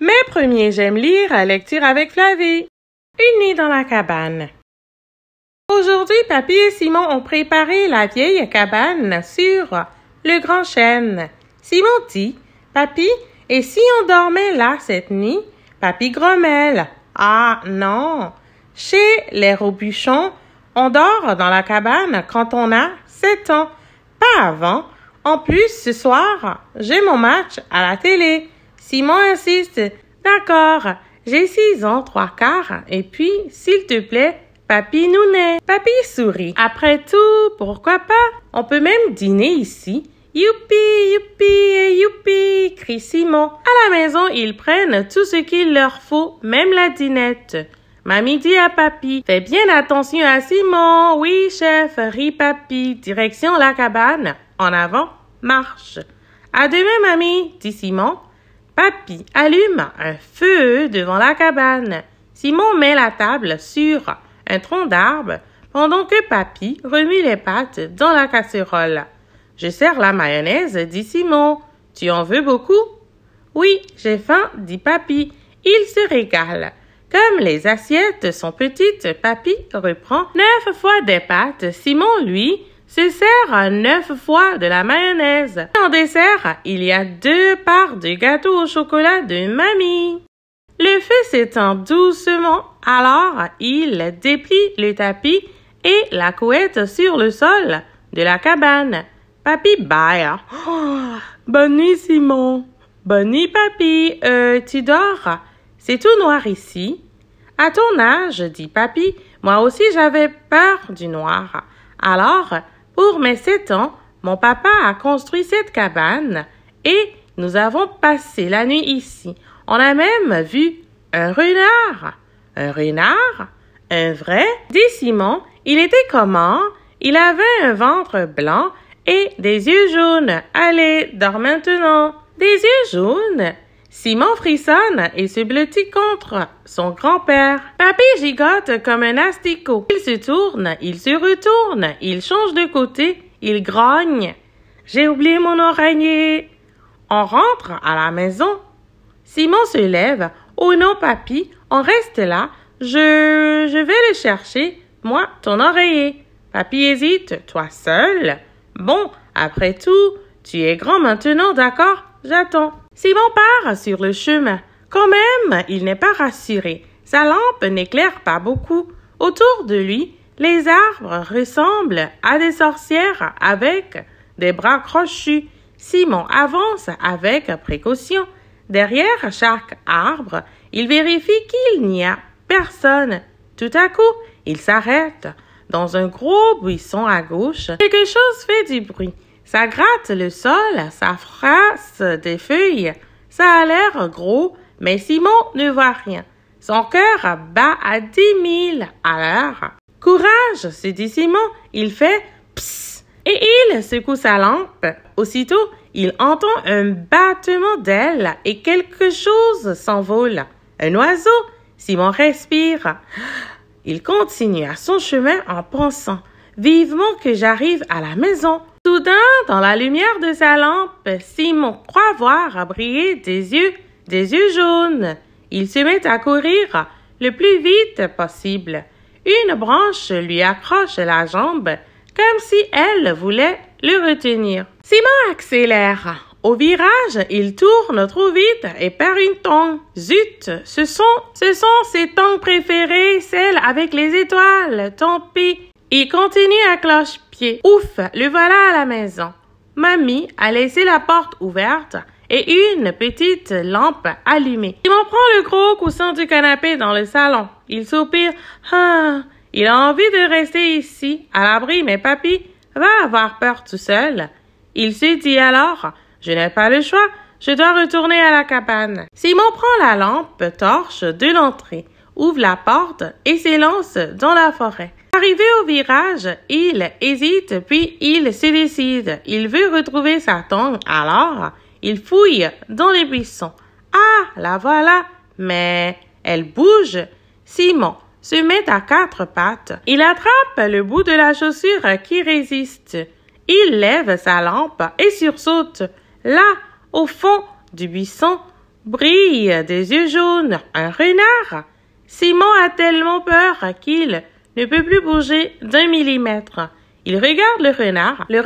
Mais premier, j'aime lire à lecture avec Flavie. Une nuit dans la cabane. Aujourd'hui, Papy et Simon ont préparé la vieille cabane sur le grand chêne. Simon dit, « Papy, et si on dormait là cette nuit? » Papy grommelle, « Ah non, chez les Robuchons, on dort dans la cabane quand on a 7 ans, pas avant. En plus, ce soir, j'ai mon match à la télé. » Simon insiste, « D'accord, j'ai 6 ans, 3/4, et puis, s'il te plaît, Papy Nounet. » Papy sourit. « Après tout, pourquoi pas? On peut même dîner ici. » « Youpi, youpi et youpi !» crie Simon. À la maison, ils prennent tout ce qu'il leur faut, même la dînette. Mamie dit à Papy, « Fais bien attention à Simon. »« Oui, chef, » rit Papy. Direction la cabane. En avant, marche. « À demain, mamie, » dit Simon. Papy allume un feu devant la cabane. Simon met la table sur un tronc d'arbre pendant que Papy remue les pâtes dans la casserole. « Je sers la mayonnaise, » dit Simon. « Tu en veux beaucoup? »« Oui, j'ai faim, » dit Papy. Il se régale. Comme les assiettes sont petites, Papy reprend 9 fois des pâtes. Simon, lui, se sert 9 fois de la mayonnaise. En dessert, il y a 2 parts de gâteau au chocolat de mamie. Le feu s'éteint doucement, alors il déplie le tapis et la couette sur le sol de la cabane. Papy bâille. Oh, bonne nuit, Simon. Bonne nuit, Papy. Tu dors? C'est tout noir ici. À ton âge, dit Papy, moi aussi j'avais peur du noir. Alors, pour mes 7 ans, mon papa a construit cette cabane et nous avons passé la nuit ici. On a même vu un renard. Un renard? Un vrai? Dit Simon. Il était comment? Il avait un ventre blanc et des yeux jaunes. Allez, dors maintenant. Des yeux jaunes? Simon frissonne et se blottit contre son grand-père. Papy gigote comme un asticot. Il se tourne, il se retourne, il change de côté, il grogne. J'ai oublié mon oreiller. On rentre à la maison. Simon se lève. Oh non, Papy, on reste là. Je vais le chercher, moi, ton oreiller. Papy hésite. Toi seul? Bon, après tout, tu es grand maintenant, d'accord? J'attends. Simon part sur le chemin. Quand même, il n'est pas rassuré. Sa lampe n'éclaire pas beaucoup. Autour de lui, les arbres ressemblent à des sorcières avec des bras crochus. Simon avance avec précaution. Derrière chaque arbre, il vérifie qu'il n'y a personne. Tout à coup, il s'arrête. Dans un gros buisson à gauche, quelque chose fait du bruit. Ça gratte le sol, ça froisse des feuilles. Ça a l'air gros, mais Simon ne voit rien. Son cœur bat à 10 000 à l'heure. Courage, se dit Simon, il fait psst et il secoue sa lampe. Aussitôt, il entend un battement d'ailes et quelque chose s'envole. Un oiseau. Simon respire. Il continue à son chemin en pensant vivement que j'arrive à la maison. Soudain, dans la lumière de sa lampe, Simon croit voir briller des yeux jaunes. Il se met à courir le plus vite possible. Une branche lui accroche la jambe comme si elle voulait le retenir. Simon accélère. Au virage, il tourne trop vite et perd une tongue. Zut, ce sont ses tongues préférées, celles avec les étoiles. Tant pis. Il continue à cloche-pied. Ouf, le voilà à la maison. Mamie a laissé la porte ouverte et une petite lampe allumée. Simon prend le gros coussin du canapé dans le salon. Il soupire. Il a envie de rester ici, à l'abri, mais Papy va avoir peur tout seul. Il se dit alors, je n'ai pas le choix, je dois retourner à la cabane. Simon prend la lampe torche de l'entrée, ouvre la porte et s'élance dans la forêt. Arrivé au virage, il hésite puis il se décide. Il veut retrouver sa tongue, alors il fouille dans les buissons. Ah, la voilà, mais elle bouge. Simon se met à 4 pattes. Il attrape le bout de la chaussure qui résiste. Il lève sa lampe et sursaute. Là, au fond du buisson, brille des yeux jaunes un renard. Simon a tellement peur qu'il ne peut plus bouger d'1 millimètre. Il regarde le renard le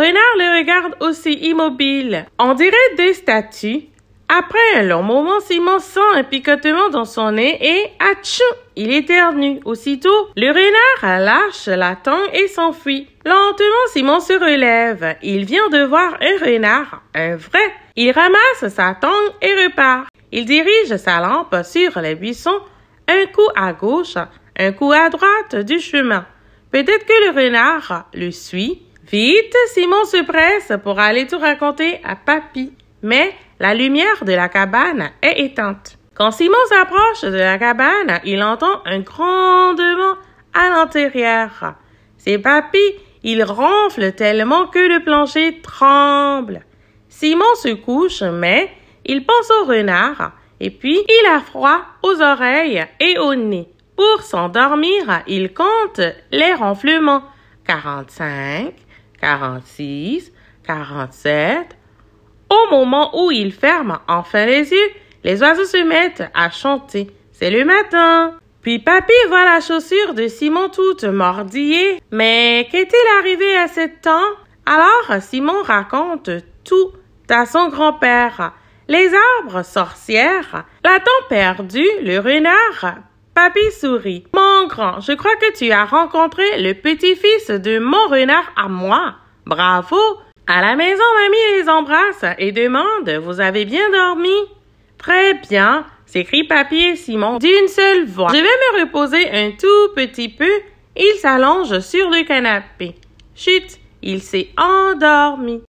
regarde aussi immobile. On dirait des statues. Après un long moment, Simon sent un picotement dans son nez et atchou, il éternue. Aussitôt, le renard lâche la tangue et s'enfuit. Lentement, Simon se relève. Il vient de voir un renard, un vrai. Il ramasse sa tangue et repart. Il dirige sa lampe sur les buissons, un coup à gauche, un coup à droite du chemin. Peut-être que le renard le suit. Vite, Simon se presse pour aller tout raconter à Papy. Mais la lumière de la cabane est éteinte. Quand Simon s'approche de la cabane, il entend un grondement à l'intérieur. C'est Papy, il ronfle tellement que le plancher tremble. Simon se couche, mais il pense au renard et puis il a froid aux oreilles et au nez. Pour s'endormir, il compte les ronflements. 45, 46, 47... Au moment où il ferme enfin les yeux, les oiseaux se mettent à chanter. C'est le matin. Puis Papy voit la chaussure de Simon toute mordillée. Mais qu'est-il arrivé à ce temps? Alors Simon raconte tout à son grand-père. Les arbres sorcières, la dent perdue, le renard. Papy sourit. Mon grand, je crois que tu as rencontré le petit-fils de mon renard à moi. Bravo! À la maison, mamie les embrasse et demande « Vous avez bien dormi? » « Très bien » s'écrient Papy et Simon d'une seule voix. « Je vais me reposer un tout petit peu. » Il s'allonge sur le canapé. Chut, il s'est endormi.